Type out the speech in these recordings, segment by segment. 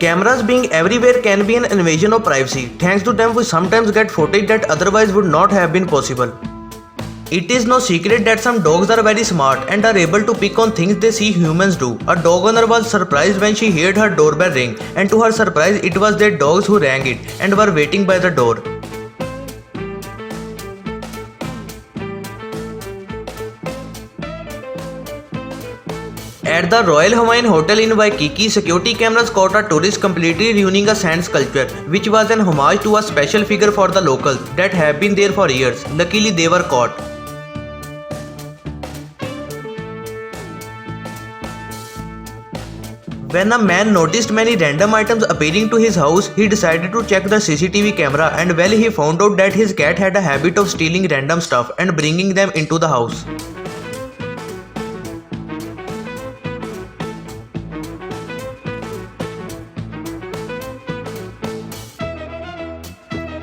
Cameras being everywhere can be an invasion of privacy. Thanks to them, we sometimes get footage that otherwise would not have been possible. It is no secret that some dogs are very smart and are able to pick on things they see humans do. A dog owner was surprised when she heard her doorbell ring, and to her surprise, it was their dogs who rang it and were waiting by the door. At the Royal Hawaiian Hotel in Waikiki, security cameras caught a tourist completely ruining a sand sculpture, which was an homage to a special figure for the locals that have been there for years. Luckily, they were caught. When a man noticed many random items appearing to his house, he decided to check the CCTV camera, and well, he found out that his cat had a habit of stealing random stuff and bringing them into the house.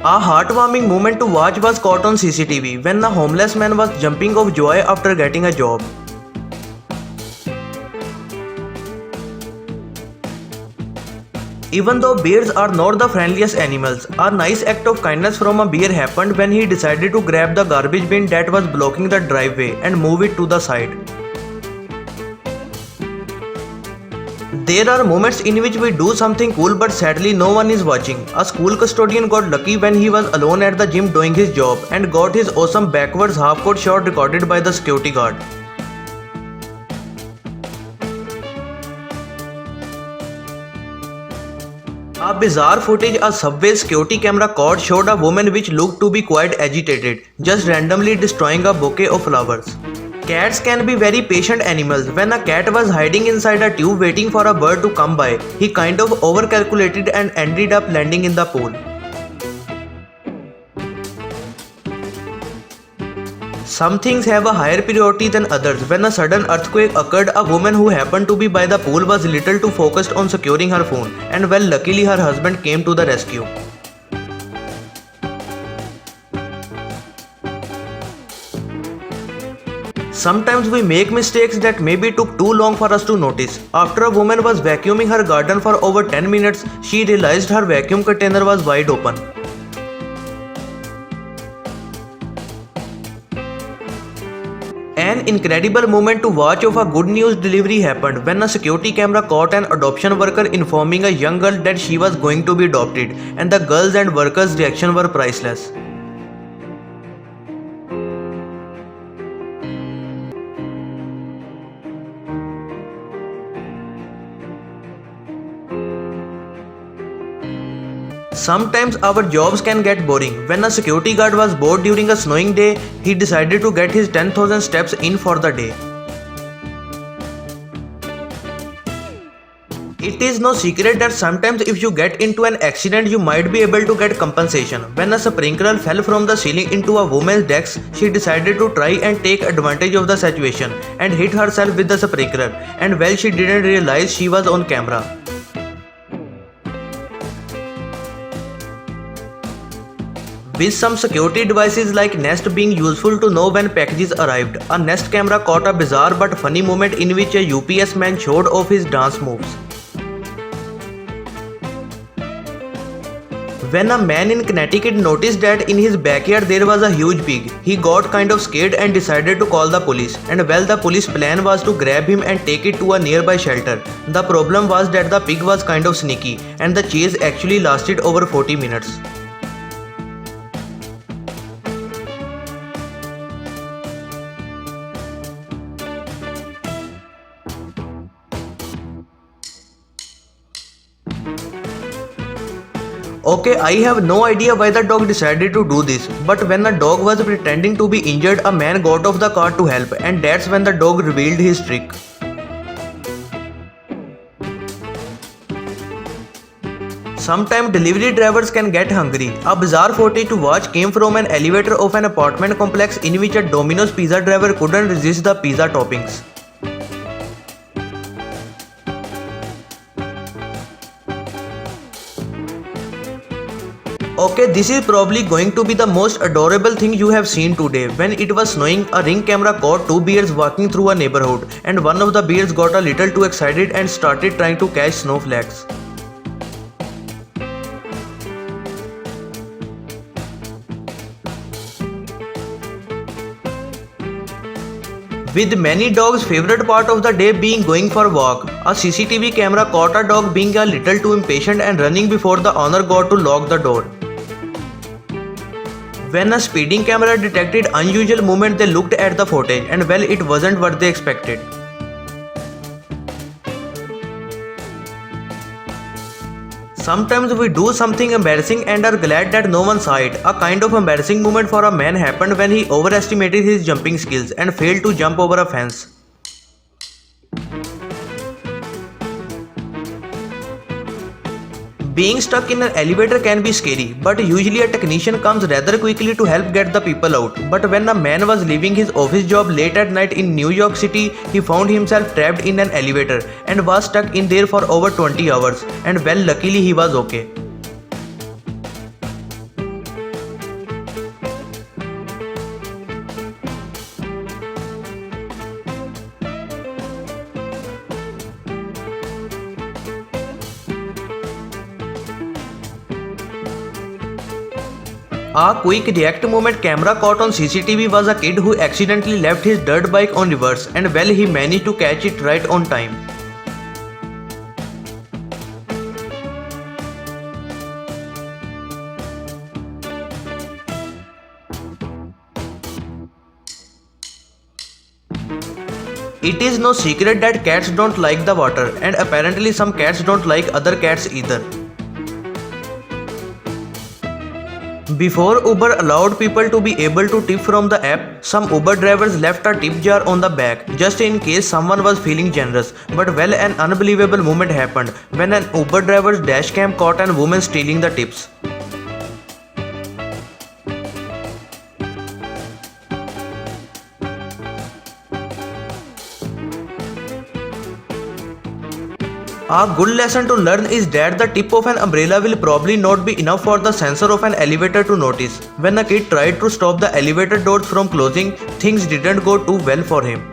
A heartwarming moment to watch was caught on CCTV when a homeless man was jumping of joy after getting a job. Even though bears are not the friendliest animals, a nice act of kindness from a bear happened when he decided to grab the garbage bin that was blocking the driveway and move it to the side. There are moments in which we do something cool but sadly no one is watching. A school custodian got lucky when he was alone at the gym doing his job and got his awesome backwards half-court shot recorded by the security guard. A bizarre footage a subway security camera caught showed a woman which looked to be quite agitated, just randomly destroying a bouquet of flowers. Cats can be very patient animals. When a cat was hiding inside a tube waiting for a bird to come by, he kind of overcalculated and ended up landing in the pool. Some things have a higher priority than others. When a sudden earthquake occurred, a woman who happened to be by the pool was little too focused on securing her phone, and well, luckily her husband came to the rescue. Sometimes we make mistakes that maybe took too long for us to notice. After a woman was vacuuming her garden for over 10 minutes, she realized her vacuum container was wide open. An incredible moment to watch of a good news delivery happened when a security camera caught an adoption worker informing a young girl that she was going to be adopted, and the girls and workers' reaction were priceless. Sometimes our jobs can get boring. When a security guard was bored during a snowing day, he decided to get his 10,000 steps in for the day. It is no secret that sometimes if you get into an accident, you might be able to get compensation. When a sprinkler fell from the ceiling into a woman's desk, she decided to try and take advantage of the situation and hit herself with the sprinkler, and well, she didn't realize she was on camera. With some security devices like Nest being useful to know when packages arrived, a Nest camera caught a bizarre but funny moment in which a UPS man showed off his dance moves. When a man in Connecticut noticed that in his backyard there was a huge pig, he got kind of scared and decided to call the police, and well, the police plan was to grab him and take it to a nearby shelter. The problem was that the pig was kind of sneaky and the chase actually lasted over 40 minutes. Okay, I have no idea why the dog decided to do this, but when the dog was pretending to be injured, a man got off the car to help, and that's when the dog revealed his trick. Sometimes delivery drivers can get hungry. A bizarre footage to watch came from an elevator of an apartment complex in which a Domino's pizza driver couldn't resist the pizza toppings. Okay, this is probably going to be the most adorable thing you have seen today. When it was snowing, a Ring camera caught two bears walking through a neighborhood, and one of the bears got a little too excited and started trying to catch snowflakes. With many dogs' favorite part of the day being going for a walk, a CCTV camera caught a dog being a little too impatient and running before the owner got to lock the door. When a speeding camera detected unusual movement, they looked at the footage and well, it wasn't what they expected. Sometimes we do something embarrassing and are glad that no one saw it. A kind of embarrassing moment for a man happened when he overestimated his jumping skills and failed to jump over a fence. Being stuck in an elevator can be scary, but usually a technician comes rather quickly to help get the people out. But when a man was leaving his office job late at night in New York City, he found himself trapped in an elevator and was stuck in there for over 20 hours. And well, luckily he was okay. A quick react moment camera caught on CCTV was a kid who accidentally left his dirt bike on reverse and well, he managed to catch it right on time. It is no secret that cats don't like the water, and apparently some cats don't like other cats either. Before Uber allowed people to be able to tip from the app, some Uber drivers left a tip jar on the back just in case someone was feeling generous. But well, an unbelievable moment happened when an Uber driver's dashcam caught a woman stealing the tips. A good lesson to learn is that the tip of an umbrella will probably not be enough for the sensor of an elevator to notice. When a kid tried to stop the elevator doors from closing, things didn't go too well for him.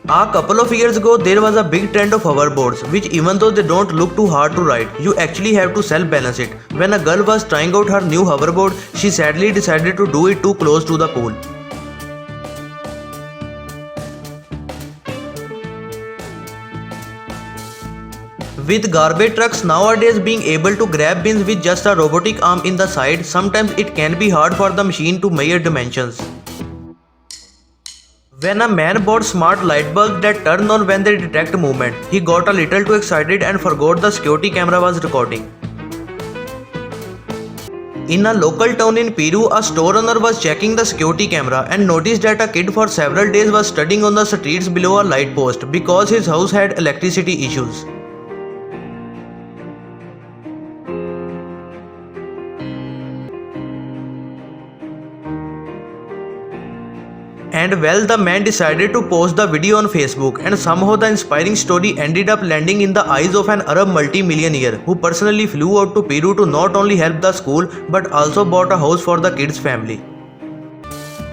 A couple of years ago, there was a big trend of hoverboards, which even though they don't look too hard to ride, you actually have to self-balance it. When a girl was trying out her new hoverboard, she sadly decided to do it too close to the pool. With garbage trucks nowadays being able to grab bins with just a robotic arm in the side, sometimes it can be hard for the machine to measure dimensions. When a man bought smart light bulbs that turn on when they detect movement, he got a little too excited and forgot the security camera was recording. In a local town in Peru, a store owner was checking the security camera and noticed that a kid for several days was studying on the streets below a light post because his house had electricity issues. And well, the man decided to post the video on Facebook, and somehow the inspiring story ended up landing in the eyes of an Arab multi-millionaire who personally flew out to Peru to not only help the school but also bought a house for the kids' family.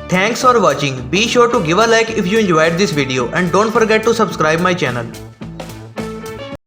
Thanks for watching. Be sure to give a like if you enjoyed this video and don't forget to subscribe my channel.